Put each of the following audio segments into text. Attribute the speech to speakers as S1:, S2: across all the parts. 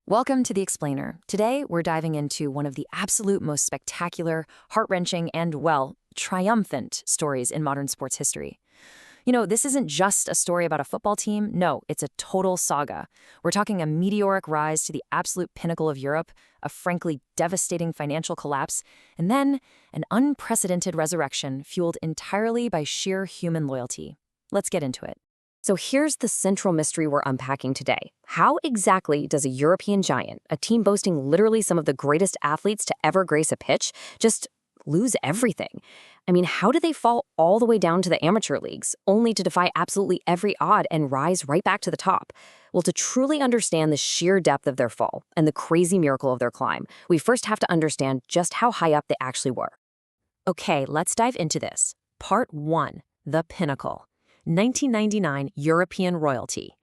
S1: Welcome to The Explainer. Today, we're diving into one of the absolute most spectacular, heart-wrenching, and, well, triumphant stories in modern sports history. This isn't just a story about a football team. No, it's a total saga. We're talking a meteoric rise to the absolute pinnacle of Europe, a frankly devastating financial collapse, and then an unprecedented resurrection fueled entirely by sheer human loyalty. Let's get into it. So here's the central mystery we're unpacking today. How exactly does a European giant, a team boasting literally some of the greatest athletes to ever grace a pitch, just lose everything? How do they fall all the way down to the amateur leagues, only to defy absolutely every odd and rise right back to the top? Well, to truly understand the sheer depth of their fall and the crazy miracle of their climb, we first have to understand just how high up they actually were. Okay, let's dive into this. Part 1. The Pinnacle. 1999 European royalty.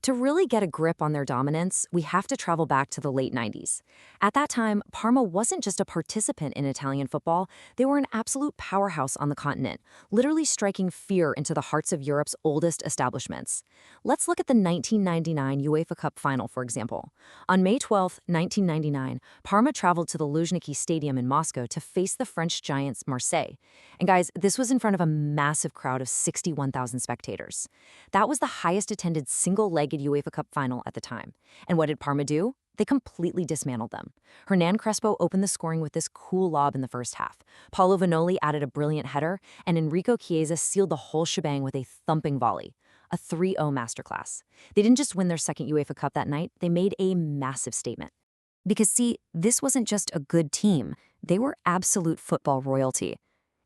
S1: To really get a grip on their dominance, we have to travel back to the late 90s. At that time, Parma wasn't just a participant in Italian football, they were an absolute powerhouse on the continent, literally striking fear into the hearts of Europe's oldest establishments. Let's look at the 1999 UEFA Cup final, for example. On May 12, 1999, Parma traveled to the Luzhniki Stadium in Moscow to face the French giants Marseille. And guys, this was in front of a massive crowd of 61,000 spectators. That was the highest attended single-leg UEFA Cup final at the time. And what did Parma do? They completely dismantled them. Hernan Crespo opened the scoring with this cool lob in the first half. Paulo Vanoli added a brilliant header, and Enrico Chiesa sealed the whole shebang with a thumping volley. A 3-0 masterclass. They didn't just win their second UEFA Cup that night, they made a massive statement. Because see, this wasn't just a good team, they were absolute football royalty.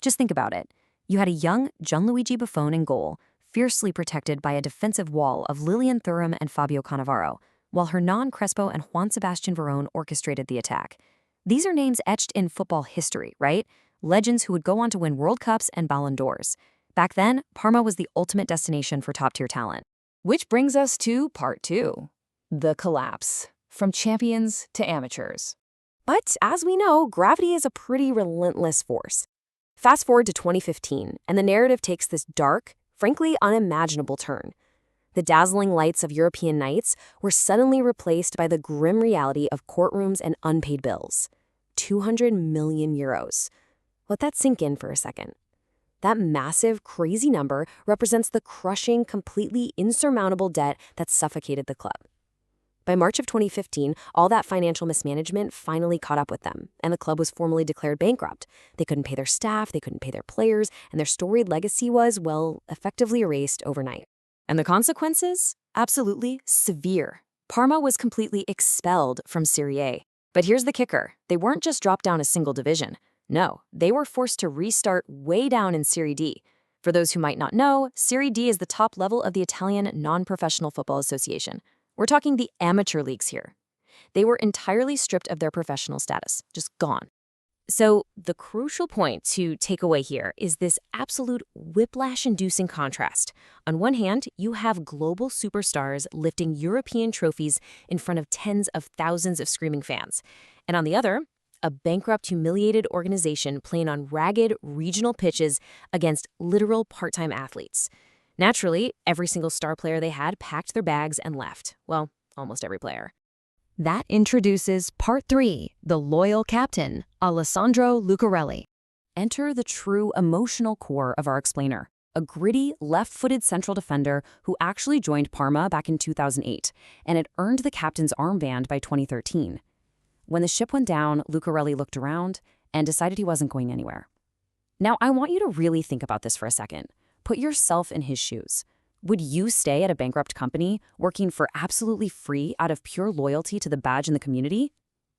S1: Just think about it. You had a young Gianluigi Buffon in goal, fiercely protected by a defensive wall of Lilian Thuram and Fabio Cannavaro, while Hernan Crespo and Juan Sebastian Veron orchestrated the attack. These are names etched in football history, right? Legends who would go on to win World Cups and Ballon d'Ors. Back then, Parma was the ultimate destination for top-tier talent. Which brings us to Part 2. The collapse. From champions to amateurs. But as we know, gravity is a pretty relentless force. Fast forward to 2015, and the narrative takes this dark, frankly unimaginable turn. The dazzling lights of European nights were suddenly replaced by the grim reality of courtrooms and unpaid bills. 200 million euros. Let that sink in for a second. That massive, crazy number represents the crushing, completely insurmountable debt that suffocated the club. By March of 2015, all that financial mismanagement finally caught up with them, and the club was formally declared bankrupt. They couldn't pay their staff, they couldn't pay their players, and their storied legacy was, well, effectively erased overnight. And the consequences? Absolutely severe. Parma was completely expelled from Serie A. But here's the kicker. They weren't just dropped down a single division. No, they were forced to restart way down in Serie D. For those who might not know, Serie D is the top level of the Italian Non-Professional Football Association. We're talking the amateur leagues here. They were entirely stripped of their professional status, just gone. So the crucial point to take away here is this absolute whiplash-inducing contrast. On one hand, you have global superstars lifting European trophies in front of tens of thousands of screaming fans. And on the other, a bankrupt, humiliated organization playing on ragged regional pitches against literal part-time athletes. Naturally, every single star player they had packed their bags and left. Well, almost every player. That introduces Part 3, the loyal captain, Alessandro Lucarelli. Enter the true emotional core of our explainer, a gritty, left-footed central defender who actually joined Parma back in 2008, and had earned the captain's armband by 2013. When the ship went down, Lucarelli looked around and decided he wasn't going anywhere. Now, I want you to really think about this for a second. Put yourself in his shoes. Would you stay at a bankrupt company, working for absolutely free out of pure loyalty to the badge and the community?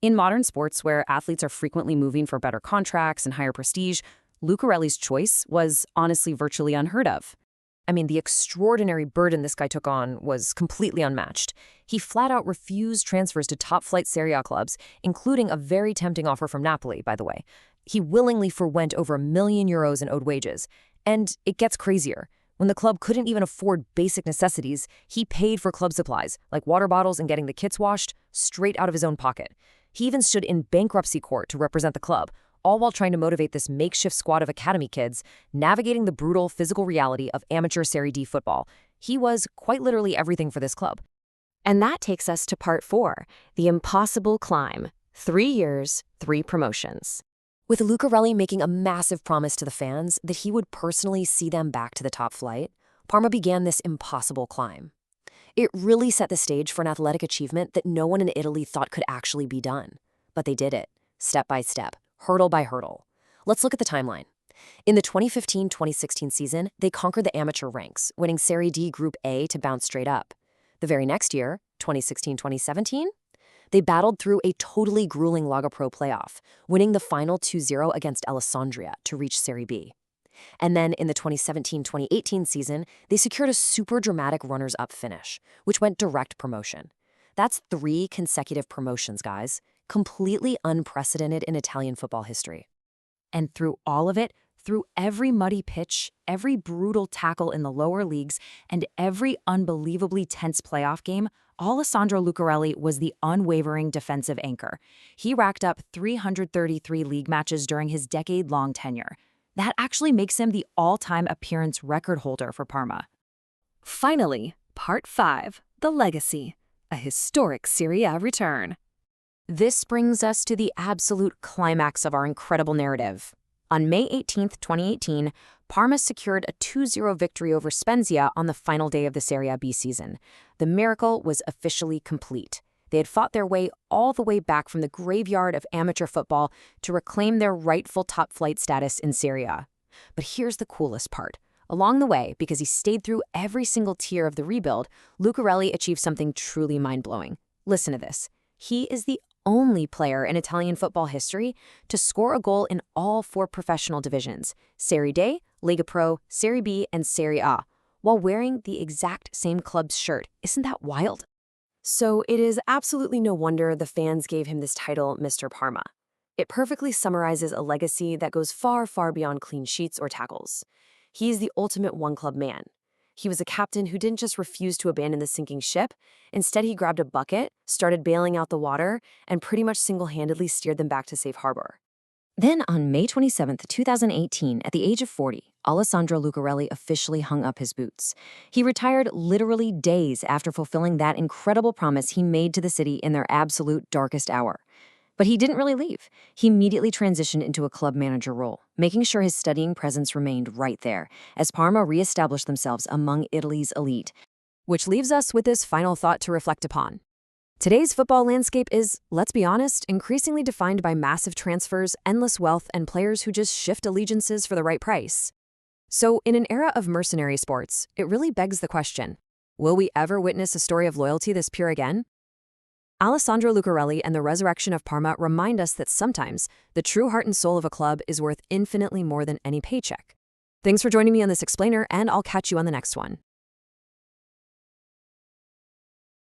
S1: In modern sports, where athletes are frequently moving for better contracts and higher prestige, Lucarelli's choice was honestly virtually unheard of. The extraordinary burden this guy took on was completely unmatched. He flat out refused transfers to top-flight Serie A clubs, including a very tempting offer from Napoli, by the way. He willingly forwent over €1 million in owed wages. And it gets crazier. When the club couldn't even afford basic necessities, he paid for club supplies, like water bottles and getting the kits washed, straight out of his own pocket. He even stood in bankruptcy court to represent the club, all while trying to motivate this makeshift squad of academy kids, navigating the brutal physical reality of amateur Serie D football. He was quite literally everything for this club.
S2: And that takes us to part 4, the impossible climb. 3 years, 3 promotions.
S1: With Lucarelli making a massive promise to the fans that he would personally see them back to the top flight, Parma began this impossible climb. It really set the stage for an athletic achievement that no one in Italy thought could actually be done. But they did it, step by step, hurdle by hurdle. Let's look at the timeline. In the 2015-2016 season, they conquered the amateur ranks, winning Serie D Group A to bounce straight up. The very next year, 2016-2017, they battled through a totally grueling Lega Pro playoff, winning the final 2-0 against Alessandria to reach Serie B. And then in the 2017-2018 season, they secured a super dramatic runners-up finish, which went direct promotion. That's 3 consecutive promotions, guys, completely unprecedented in Italian football history. And through all of it, through every muddy pitch, every brutal tackle in the lower leagues, and every unbelievably tense playoff game, Alessandro Lucarelli was the unwavering defensive anchor. He racked up 333 league matches during his decade-long tenure. That actually makes him the all-time appearance record holder for Parma.
S2: Finally, part 5, the legacy, a historic Serie A return.
S1: This brings us to the absolute climax of our incredible narrative. On May 18, 2018, Parma secured a 2-0 victory over Spezia on the final day of the Serie A B season. The miracle was officially complete. They had fought their way all the way back from the graveyard of amateur football to reclaim their rightful top-flight status in Serie A. But here's the coolest part. Along the way, because he stayed through every single tier of the rebuild, Lucarelli achieved something truly mind-blowing. Listen to this. He is the only player in Italian football history to score a goal in all 4 professional divisions, Serie D, Lega Pro, Serie B, and Serie A, while wearing the exact same club's shirt. Isn't that wild? So it is absolutely no wonder the fans gave him this title, Mr. Parma. It perfectly summarizes a legacy that goes far, far beyond clean sheets or tackles. He is the ultimate one-club man. He was a captain who didn't just refuse to abandon the sinking ship. Instead, he grabbed a bucket, started bailing out the water, and pretty much single-handedly steered them back to safe harbor. Then on May 27, 2018, at the age of 40, Alessandro Lucarelli officially hung up his boots. He retired literally days after fulfilling that incredible promise he made to the city in their absolute darkest hour. But he didn't really leave. He immediately transitioned into a club manager role, making sure his steadying presence remained right there, as Parma re-established themselves among Italy's elite. Which leaves us with this final thought to reflect upon. Today's football landscape is, let's be honest, increasingly defined by massive transfers, endless wealth, and players who just shift allegiances for the right price. So, in an era of mercenary sports, it really begs the question, will we ever witness a story of loyalty this pure again? Alessandro Lucarelli and the resurrection of Parma remind us that sometimes the true heart and soul of a club is worth infinitely more than any paycheck. Thanks for joining me on this explainer, and I'll catch you on the next one.